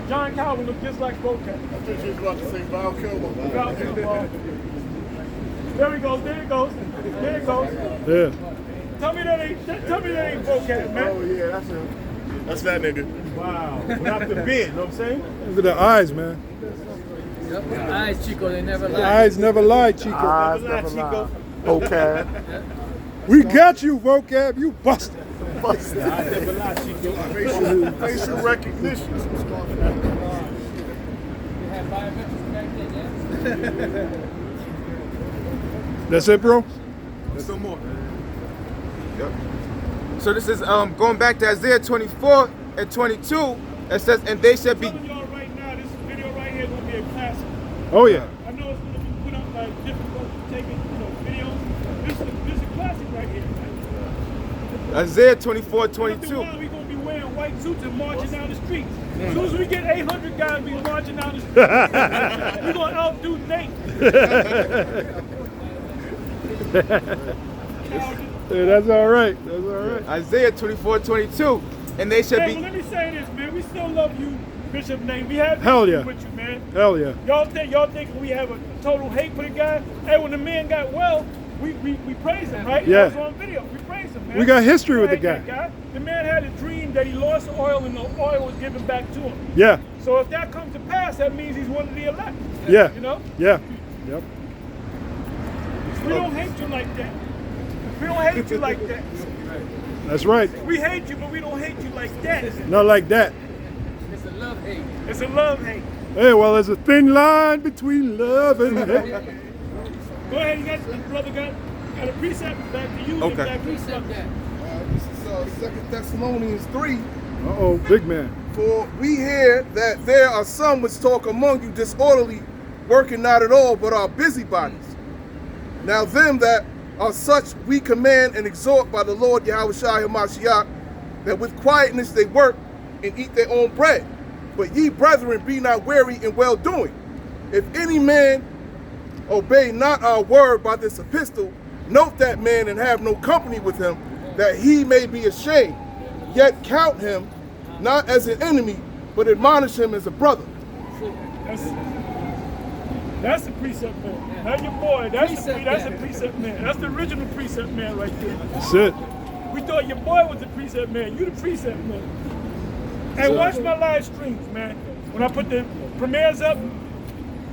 John Calvin looked just like vocab. I thought you was about to say Val Kilmer. Val Kilmer. There he goes. There he goes. There he goes. Yeah. Tell me that ain't vocab, man. Oh yeah, that's him. That's that nigga. Wow. Without the beard, you know what I'm saying? Look at the eyes, man. Yep, the eyes, Chico, they never The lie. eyes never lie, Chico. Eyes Never lie, never Chico. lie. Okay. We got you, vocab. You busted. I never lie, Chico. Facial recognition. They had biometrics back then, yeah? That's it, bro? Still more. Yep. So this is going back to Isaiah 24 and 22. It says, "And they shall be." I'm telling y'all right now, this video right here is gonna be a classic. Oh, yeah. I know it's gonna be put up like different folks taking videos. This is a classic right here. Isaiah 24:22. After a while, we gonna be wearing white suits and marching down the streets. As soon as we get 800 guys, we marching down the streets. We're gonna outdo Nate. Yeah, that's all right. That's all right. Isaiah 24:22, and they shall Hey, be. well, let me say this, man. We still love you, Bishop Nate. We have Hell history yeah. with you, man. Hell yeah. Y'all think we have a total hate for the guy? Hey, when the man got well, we praise him, right? Yeah. That was on video. We praise him, man. We got history with the Hate that guy. The man had a dream that he lost oil and the oil was given back to him. Yeah. So if that comes to pass, that means he's one of the elect. Yeah. You know? Yeah. Yep. We don't hate you like that. We don't hate you like that. That's right. We hate you, but we don't hate you like that. Not like that. It's a love hate. It's a love hate. Hey, well, there's a thin line between love and hate. Go ahead, you guys, brother got a precept back to you. Okay. Back precept that. This is 2 Thessalonians 3. Uh-oh, big man. For we hear that there are some which talk among you disorderly, working not at all, but are busybodies. Now them that are such we command and exhort by the Lord Yahushua HaMashiach, that with quietness they work and eat their own bread. But ye brethren, be not weary in well-doing. If any man obey not our word by this epistle, note that man and have no company with him, that he may be ashamed. Yet count him not as an enemy, but admonish him as a brother. That's the precept man. That's your boy. That's the precept man. That's the original precept man right there. That's it. We thought your boy was the precept man. You the precept man. Hey, watch my live streams, man. When I put the premieres up,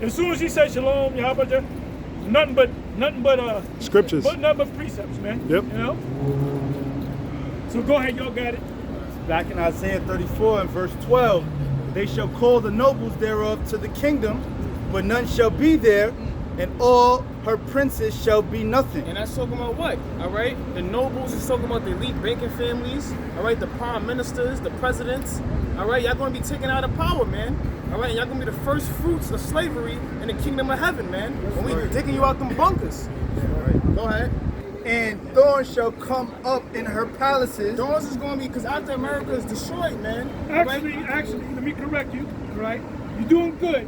as soon as he says shalom, how about that? Nothing but Scriptures. But nothing but precepts, man. Yep. You know? So go ahead, y'all got it. Back in Isaiah 34 and verse 12, they shall call the nobles thereof to the kingdom, but none shall be there, and all her princes shall be nothing. And that's talking about what? All right? The nobles is talking about the elite banking families. All right? The prime ministers, the presidents. All right? Y'all going to be taken out of power, man. All right? Y'all going to be the first fruits of slavery in the kingdom of heaven, man. When we digging you out them bunkers. All right. Go ahead. And thorns shall come up in her palaces. Thorns is going to be, because after America is destroyed, man. Actually, let me correct you, right? You're doing good.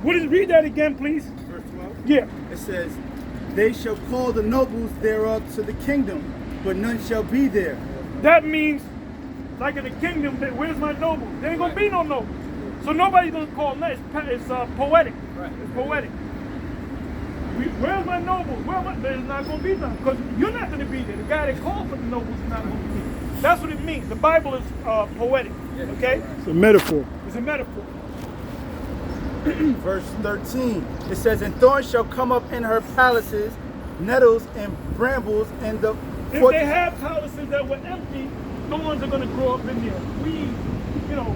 Read that again, please. Verse 12? Yeah. It says, they shall call the nobles thereof to the kingdom, but none shall be there. That means, like in the kingdom, where's my nobles? There ain't going to be no nobles. So nobody's going to call that. It's poetic. Right. It's poetic. Where's my nobles? There's not going to be none. Because you're not going to be there. The guy that called for the nobles is not going to be there. That's what it means. The Bible is poetic. Okay? It's a metaphor. It's a metaphor. Verse 13, it says, and thorns shall come up in her palaces, nettles and brambles in the If they have palaces that were empty, thorns are going to grow up in there. Weeds, you know,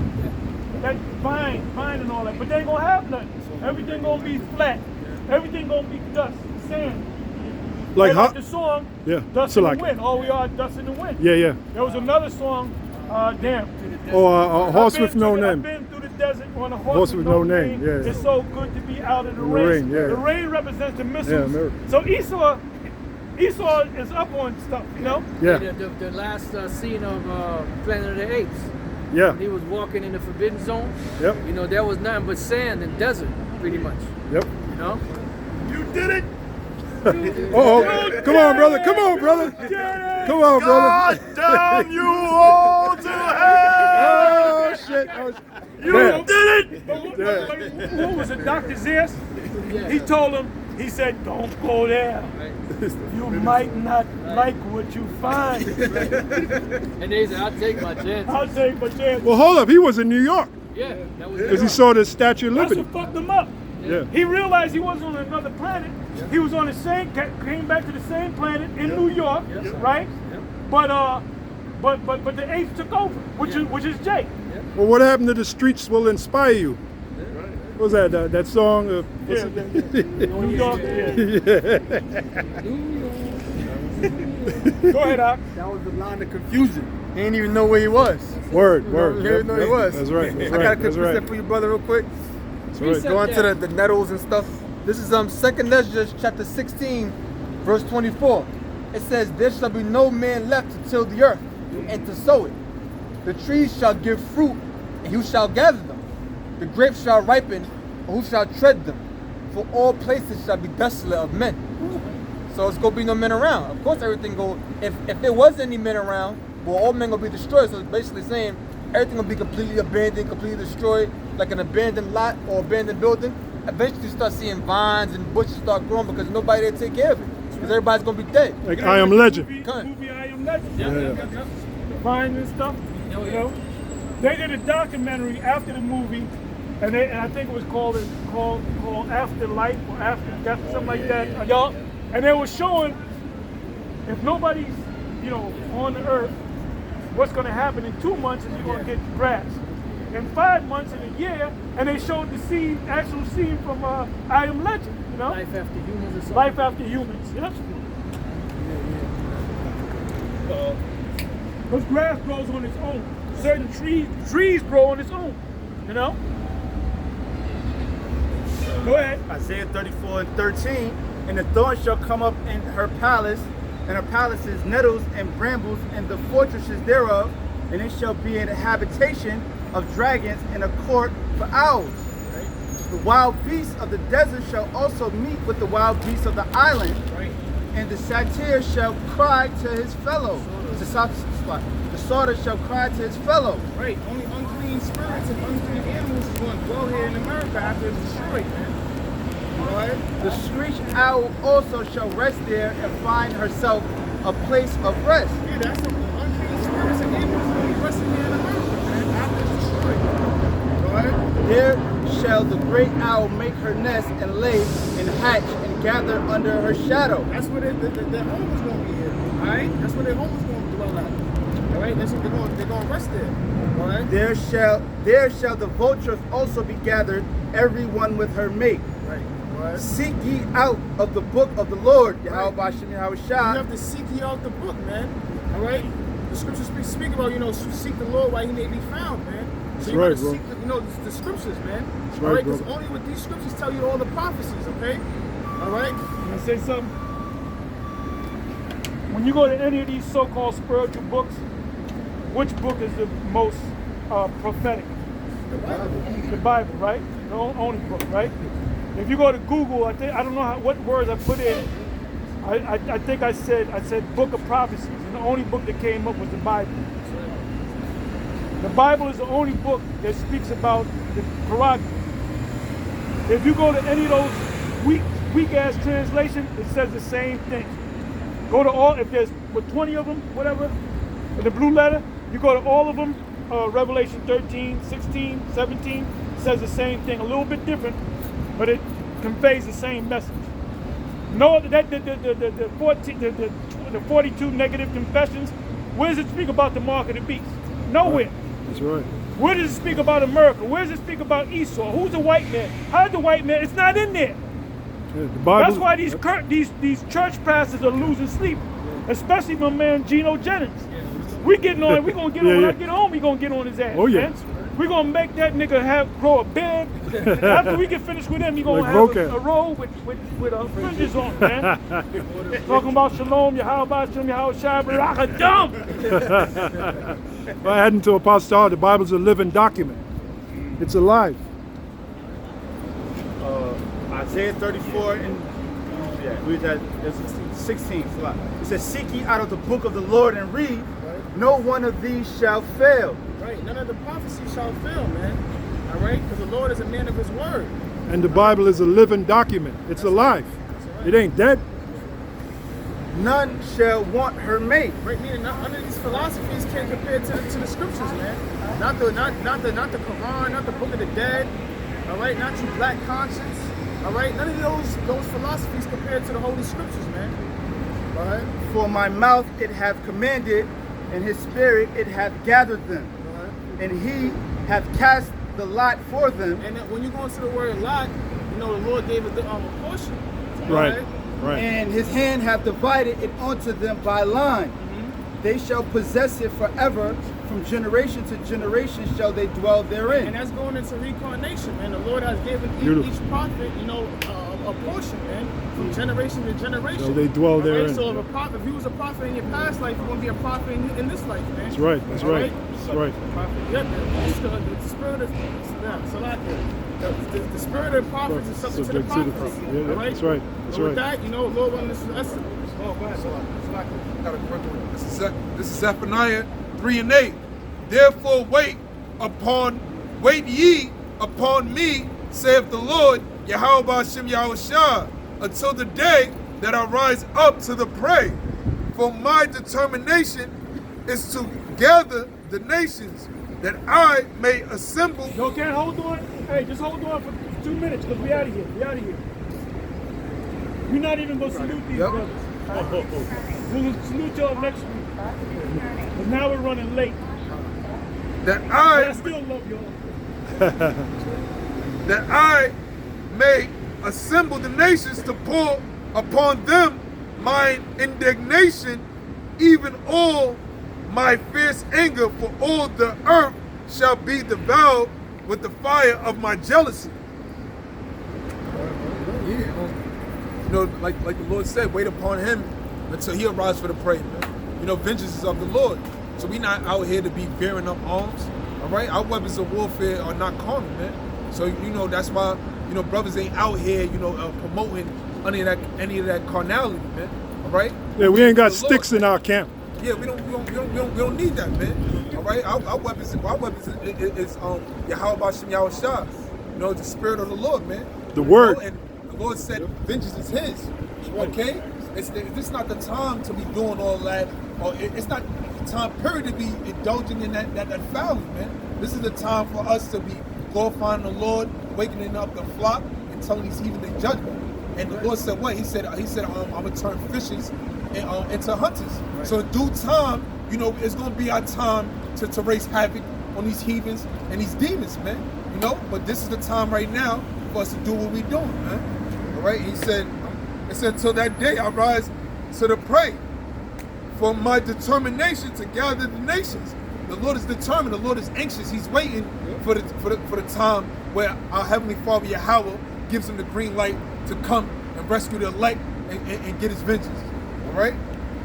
that vine and all that. But they ain't going to have nothing. Everything going to be flat. Everything going to be dust, sand. Like the song, yeah, Dust in the Wind. All we are, dust in the wind. Yeah, yeah. There was another song, damn. A horse with no name. I've been through the desert on a horse with no name. Yeah. It's so good to be out of the rain. Yeah. The rain represents the missiles. Yeah, so Esau is up on stuff, you know? Yeah. The last scene of Planet of the Apes. Yeah. When he was walking in the Forbidden Zone. Yep. You know, there was nothing but sand and desert, pretty much. Yep. You know? You did it! Uh-oh. Come on, brother. Come on, brother. Come on, brother. God damn you all to hell! Oh, shit. You did it! Who was it, Dr. Zeus? He told him, he said, don't go there. You might not like what you find. And they said, I'll take my chance. I'll take my chance. Well, hold up. He was in New York. Yeah, that was Because he saw the Statue of Liberty. That's what fucked him up. Yeah. He realized he wasn't on another planet. Yeah. He was on the same, came back to the same planet in New York, right? But the apes took over, which is Jake. Well, what happened to the streets will inspire you? What was that? That song? New York. Go ahead, Doc. That was the line of confusion. He didn't even know where he was. Word. He didn't know where he was. That's right. I got a quick precept for you, brother, real quick. Going to the nettles and stuff. This is 2nd Ezra chapter 16, verse 24. It says, there shall be no man left to till the earth and to sow it. The trees shall give fruit, and who shall gather them? The grapes shall ripen, and who shall tread them? For all places shall be desolate of men. So it's gonna be no men around. Of course, everything go. If there was any men around, well, all men gonna be destroyed. So it's basically saying everything gonna be completely abandoned, completely destroyed, like an abandoned lot or abandoned building. Eventually, you start seeing vines and bushes start growing because nobody there to take care of it. Because everybody's gonna be dead. Like I Am Legend. Movie I Am Legend. Yeah. The vines and stuff. You know, they did a documentary after the movie, and I think it was called Afterlife or After Death, something like that. Y'all, and they were showing if nobody's, you know, on the earth, what's going to happen in 2 months is you're going to get grass. In 5 months, in a year, and they showed the scene, actual scene from I Am Legend. You know, Life After Humans or something. Life After Humans. Yep. Because grass grows on its own. Certain trees grow on its own. You know? Go ahead. Isaiah 34:13. And the thorn shall come up in her palace, and her palaces nettles and brambles, and the fortresses thereof, and it shall be an habitation of dragons and a court for owls. The wild beasts of the desert shall also meet with the wild beasts of the island, and the satyr shall cry to his fellow. The sorter shall cry to his fellow. Right, only unclean spirits and unclean animals is going to dwell here in America after it's destroyed, man. Right? The screech owl also shall rest there and find herself a place of rest. Yeah, that's the unclean spirits and animals going to be resting here in America, man, after it's destroyed. Right? There shall the great owl make her nest and lay and hatch and gather under her shadow. That's where their home is going to be here. Alright? That's where their home is going to dwell at. Alright? That's what they're going to rest there. Alright? There shall the vultures also be gathered, every one with her mate. Right. Right. Seek ye out of the book of the Lord, Yahweh Bashem Yahweh Shah. You have to seek ye out the book, man. Alright? The scriptures speak about, you know, seek the Lord while he may be found, man. So you gotta seek the, you know, the scriptures, man. Alright? Because only what these scriptures tell you all the prophecies, okay? Alright? Can I say something? When you go to any of these so-called spiritual books, which book is the most prophetic? The Bible. The Bible, right? The only book, right? If you go to Google, I don't know what words I put in. I think I said book of prophecies, and the only book that came up was the Bible. The Bible is the only book that speaks about the prerogative. If you go to any of those weak ass translations, it says the same thing. Go to all, if there's 20 of them, whatever, in the blue letter, you go to all of them, Revelation 13, 16, 17, says the same thing, a little bit different, but it conveys the same message. No, the 42 negative confessions, where does it speak about the mark of the beast? Nowhere. That's right. Where does it speak about America? Where does it speak about Esau? Who's the white man? How's the white man? It's not in there. Yeah, the Bible, that's why these church pastors are losing sleep, especially my man Geno Jennings. We getting on. We gonna get on. When I get home, we gonna get on his ass. Oh yeah. Man. We gonna make that nigga grow a beard. After we get finished with him, he gonna have a robe with fringes on, man. Talking about shalom, Yahweh Shem, Yahweh Shai, Barakadam. Well, adding to Apostle, the Bible's a living document. It's alive. Isaiah 34 and read that. 16. It says, "Seek ye out of the book of the Lord and read. No one of these shall fail." Right. None of the prophecies shall fail, man. All right. Because the Lord is a man of his word. And the Bible is a living document. It's alive. It ain't dead. None shall want her mate. Right. Meaning none of these philosophies can compare to the scriptures, man. Not the Quran, not the Book of the Dead. All right. Not your black conscience. All right, none of those philosophies compared to the Holy Scriptures, man. All right. For my mouth it hath commanded, and his spirit it hath gathered them, and he hath cast the lot for them. And when you go into the word lot, you know the Lord gave it a portion. Right. Right. And his hand hath divided it unto them by line. They shall possess it forever. From generation to generation shall they dwell therein. And that's going into reincarnation, man. The Lord has given each prophet, you know, a a portion, man, from generation to generation. So they dwell All therein. right? So if you was a prophet in your past life, you're gonna be a prophet in this life, man. That's right. That's All right. That's right. Yeah, man. The spirit of the spirit of prophets is subject to the prophecy. Yeah, All right? that's right. That's So right. with that, you know, Lord willing, this is us. Oh, go ahead. I got a quick one. This is Zephaniah 3:8. Therefore wait ye upon me, saith the Lord, Yahweh Ba'ashem Yahushua, until the day that I rise up to the prey. For my determination is to gather the nations, that I may assemble. You can't hold on. Hey, just hold on for 2 minutes, because we out of here. We out of here. We're not even going to salute these brothers. We'll salute y'all next week. But now we're running late. That But I still love y'all. that I may assemble the nations to pour upon them mine indignation, even all my fierce anger, for all the earth shall be devoured with the fire of my jealousy. Yeah, you know, like the Lord said, wait upon him until he arrives for the prey, man. You know, vengeance is of the Lord. So we not out here to be bearing up arms, all right? Our weapons of warfare are not carnal, man. So, you know, that's why, you know, brothers ain't out here, you know, promoting any of that carnality, man, all right? Yeah, we ain't got sticks in our camp. Yeah, we don't need that, man. All right, our weapons is Yahweh Ba'ashem Yahushua. You know, the spirit of the Lord, man. The word. You know, and the Lord said, vengeance is his. Okay, it's not the time to be doing all that, or it's not the time period to be indulging in that fouling, man. This is the time for us to be glorifying the Lord, wakening up the flock, and telling these heathen in judgment. And the Lord said, what? He said, I'm gonna turn fishers into hunters. Right. So in due time, you know, it's gonna be our time to raise havoc on these heathens and these demons, man. You know, but this is the time right now for us to do what we're doing, man. All right. He said, until that day I rise to the prey. For my determination to gather the nations. The Lord is determined. The Lord is anxious. He's waiting for the time where our Heavenly Father Yahweh gives him the green light to come and rescue the elect and get his vengeance. All right?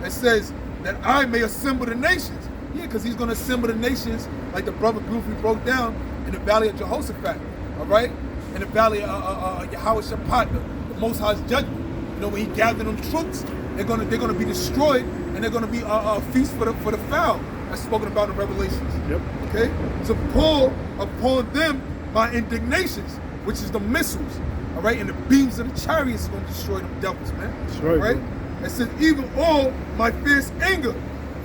It says that I may assemble the nations. Yeah, because he's going to assemble the nations like the brother Goofy broke down in the valley of Jehoshaphat. All right? In the valley of Yahweh Shaphat, the Most High's judgment. You know, when he gathered them troops, they're gonna be destroyed, and they're gonna be a feast for the foul. That's spoken about in Revelations. Yep. Okay? To pour upon them my indignations, which is the missiles. All right? And the beams of the chariots are gonna destroy them devils, man. That's right. All right? It says, even all my fierce anger,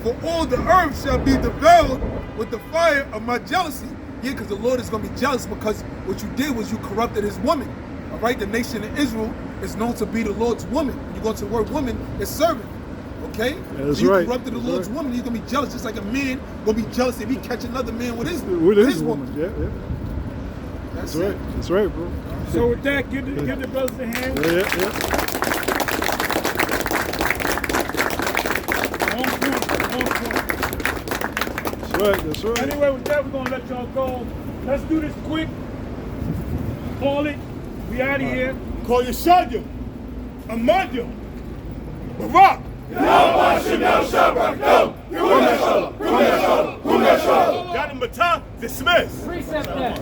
for all the earth shall be devoured with the fire of my jealousy. Yeah, because the Lord is going to be jealous because what you did was you corrupted his woman. All right? The nation of Israel is known to be the Lord's woman. When you go to the word woman, it's servant. Okay? Yeah, that's so you right. corrupted the Lord's woman, he's going to be jealous, just like a man will be jealous if he catch another man with his woman. Yeah. That's right. That's right, bro. So with that, give the brothers a hand. Yeah. That's right. Anyway, with that, we're going to let y'all go. Let's do this quick. Call it. We out of here. Call your Shadyo, Amandio, Barak. Got him, dismissed. Precept that.